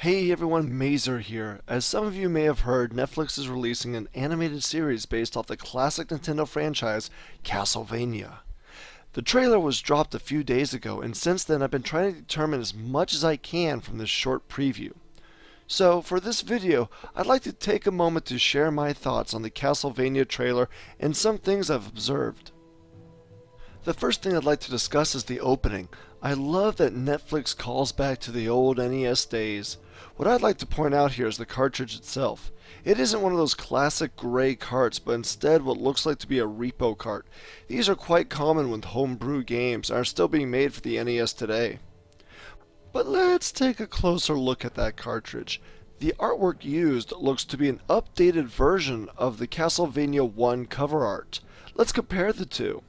Hey everyone, Mazer here. As some of you may have heard, Netflix is releasing an animated series based off the classic Nintendo franchise, Castlevania. The trailer was dropped a few days ago, and since then I've been trying to determine as much as I can from this short preview. So, for this video, I'd like to take a moment to share my thoughts on the Castlevania trailer and some things I've observed. The first thing I'd like to discuss is the opening. I love that Netflix calls back to the old NES days. What I'd like to point out here is the cartridge itself. It isn't one of those classic gray carts, but instead what looks like to be a repo cart. These are quite common with homebrew games and are still being made for the NES today. But let's take a closer look at that cartridge. The artwork used looks to be an updated version of the Castlevania 1 cover art. Let's compare the two.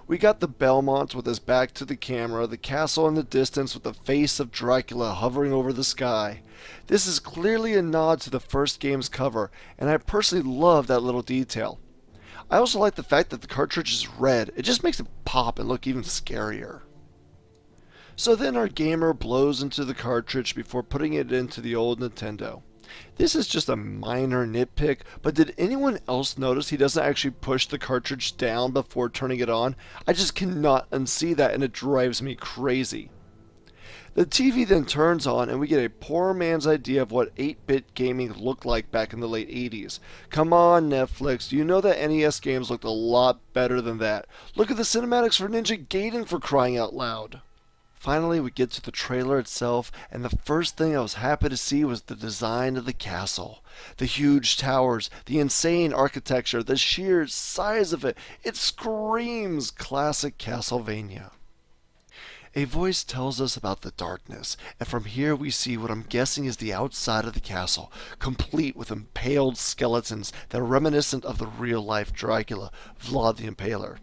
We got the Belmont with his back to the camera, the castle in the distance with the face of Dracula hovering over the sky. This is clearly a nod to the first game's cover, and I personally love that little detail. I also like the fact that the cartridge is red. It just makes it pop and look even scarier. So then our gamer blows into the cartridge before putting it into the old Nintendo. This is just a minor nitpick, but did anyone else notice he doesn't actually push the cartridge down before turning it on? I just cannot unsee that, and it drives me crazy. The TV then turns on and we get a poor man's idea of what 8-bit gaming looked like back in the late 80s. Come on, Netflix, you know that NES games looked a lot better than that. Look at the cinematics for Ninja Gaiden, for crying out loud. Finally, we get to the trailer itself, and the first thing I was happy to see was the design of the castle. The huge towers, the insane architecture, the sheer size of it. It screams classic Castlevania. A voice tells us about the darkness, and from here we see what I'm guessing is the outside of the castle, complete with impaled skeletons that are reminiscent of the real-life Dracula, Vlad the Impaler.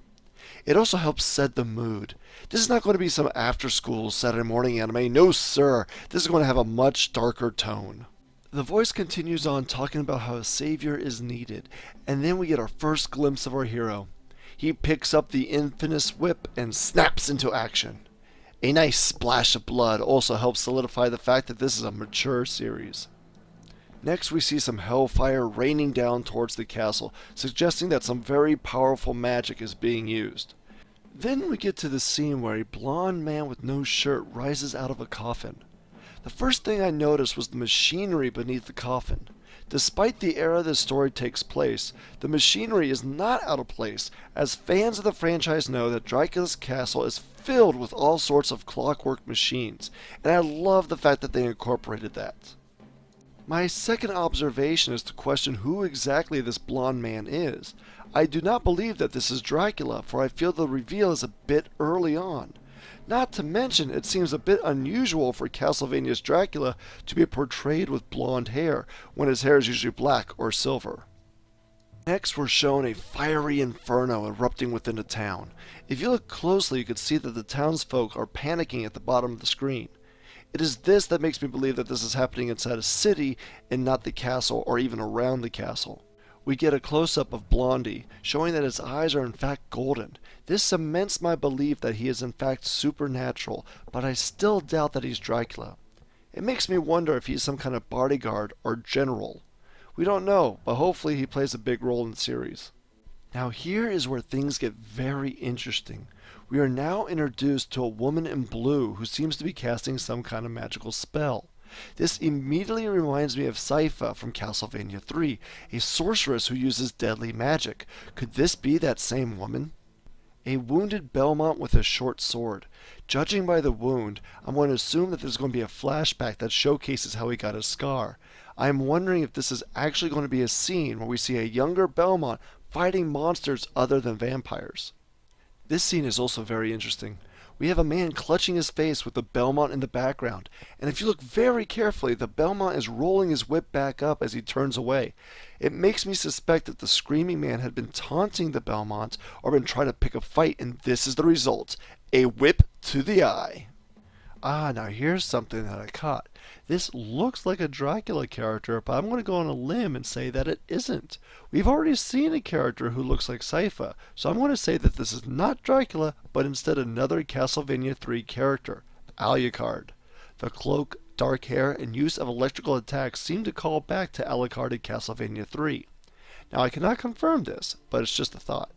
It also helps set the mood. This is not going to be some after-school Saturday morning anime. No, sir. This is going to have a much darker tone. The voice continues on talking about how a savior is needed, and then we get our first glimpse of our hero. He picks up the infamous whip and snaps into action. A nice splash of blood also helps solidify the fact that this is a mature series. Next, we see some hellfire raining down towards the castle, suggesting that some very powerful magic is being used. Then we get to the scene where a blonde man with no shirt rises out of a coffin. The first thing I noticed was the machinery beneath the coffin. Despite the era this story takes place, the machinery is not out of place, as fans of the franchise know that Dracula's castle is filled with all sorts of clockwork machines, and I love the fact that they incorporated that. My second observation is to question who exactly this blonde man is. I do not believe that this is Dracula, for I feel the reveal is a bit early on. Not to mention, it seems a bit unusual for Castlevania's Dracula to be portrayed with blonde hair, when his hair is usually black or silver. Next, we're shown a fiery inferno erupting within a town. If you look closely, you can see that the townsfolk are panicking at the bottom of the screen. It is this that makes me believe that this is happening inside a city and not the castle or even around the castle. We get a close-up of Blondie, showing that his eyes are in fact golden. This cements my belief that he is in fact supernatural, but I still doubt that he's Dracula. It makes me wonder if he's some kind of bodyguard or general. We don't know, but hopefully he plays a big role in the series. Now here is where things get very interesting. We are now introduced to a woman in blue who seems to be casting some kind of magical spell. This immediately reminds me of Sypha from Castlevania 3, a sorceress who uses deadly magic. Could this be that same woman? A wounded Belmont with a short sword. Judging by the wound, I'm going to assume that there's going to be a flashback that showcases how he got his scar. I'm wondering if this is actually going to be a scene where we see a younger Belmont fighting monsters other than vampires. This scene is also very interesting. We have a man clutching his face with the Belmont in the background, and if you look very carefully, the Belmont is rolling his whip back up as he turns away. It makes me suspect that the screaming man had been taunting the Belmont or been trying to pick a fight, and this is the result: a whip to the eye. Now here's something that I caught. This looks like a Dracula character, but I'm going to go on a limb and say that it isn't. We've already seen a character who looks like Sypha, so I'm going to say that this is not Dracula, but instead another Castlevania 3 character, Alucard. The cloak dark hair, and use of electrical attacks seem to call back to Alucard's Castlevania 3. Now I cannot confirm this, but it's just a thought.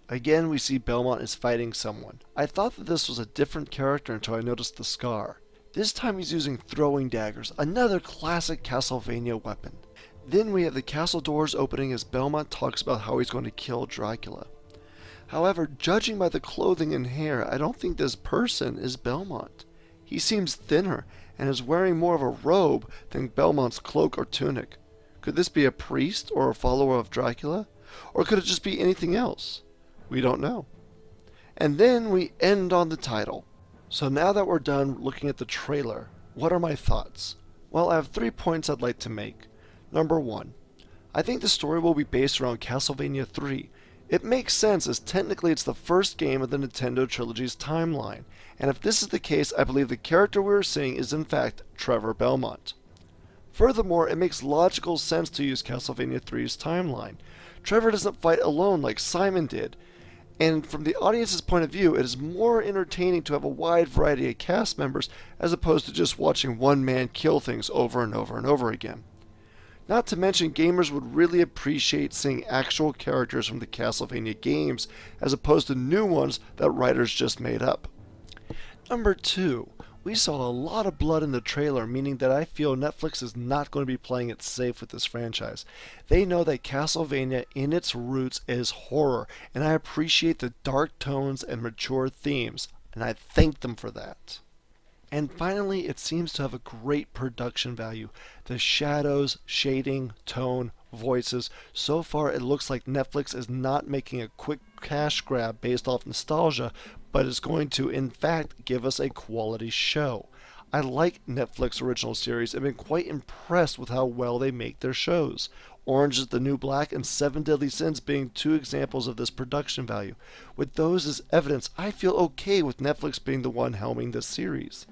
Again, we see Belmont is fighting someone. I thought that this was a different character until I noticed the scar. This time he's using throwing daggers, another classic Castlevania weapon. Then we have the castle doors opening as Belmont talks about how he's going to kill Dracula. However, judging by the clothing and hair, I don't think this person is Belmont. He seems thinner and is wearing more of a robe than Belmont's cloak or tunic. Could this be a priest or a follower of Dracula? Or could it just be anything else? We don't know. And then we end on the title. So now that we're done looking at the trailer, what are my thoughts? Well, I have 3 points I'd like to make. Number 1, I think the story will be based around Castlevania 3. It makes sense as technically it's the first game of the Nintendo Trilogy's timeline, and if this is the case, I believe the character we're seeing is in fact Trevor Belmont. Furthermore, it makes logical sense to use Castlevania 3's timeline. Trevor doesn't fight alone like Simon did, and from the audience's point of view, it is more entertaining to have a wide variety of cast members as opposed to just watching one man kill things over and over and over again. Not to mention, gamers would really appreciate seeing actual characters from the Castlevania games as opposed to new ones that writers just made up. Number 2, we saw a lot of blood in the trailer, meaning that I feel Netflix is not going to be playing it safe with this franchise. They know that Castlevania in its roots is horror, and I appreciate the dark tones and mature themes, and I thank them for that. And finally, it seems to have a great production value. The shadows, shading, tone, voices. So far, it looks like Netflix is not making a quick cash grab based off nostalgia, but is going to, in fact, give us a quality show. I like Netflix original series and been quite impressed with how well they make their shows. Orange is the New Black and Seven Deadly Sins being 2 examples of this production value. With those as evidence, I feel okay with Netflix being the one helming this series.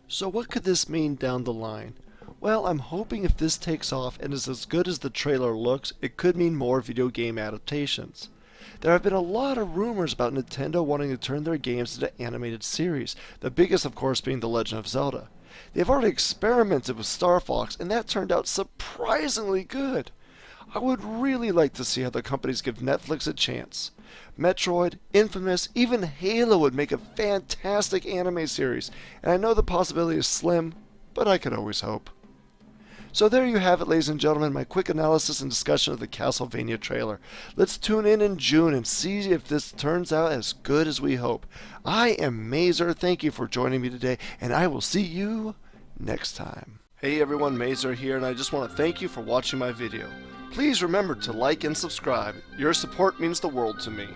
So what could this mean down the line? Well, I'm hoping if this takes off and is as good as the trailer looks, it could mean more video game adaptations. There have been a lot of rumors about Nintendo wanting to turn their games into animated series, the biggest of course being The Legend of Zelda. They've already experimented with Star Fox, and that turned out surprisingly good. I would really like to see how the companies give Netflix a chance. Metroid, Infamous, even Halo would make a fantastic anime series, and I know the possibility is slim, but I can always hope. So there you have it, ladies and gentlemen, my quick analysis and discussion of the Castlevania trailer. Let's tune in June and see if this turns out as good as we hope. I am Mazer, thank you for joining me today, and I will see you next time. Hey everyone, Mazer here, and I just want to thank you for watching my video. Please remember to like and subscribe. Your support means the world to me.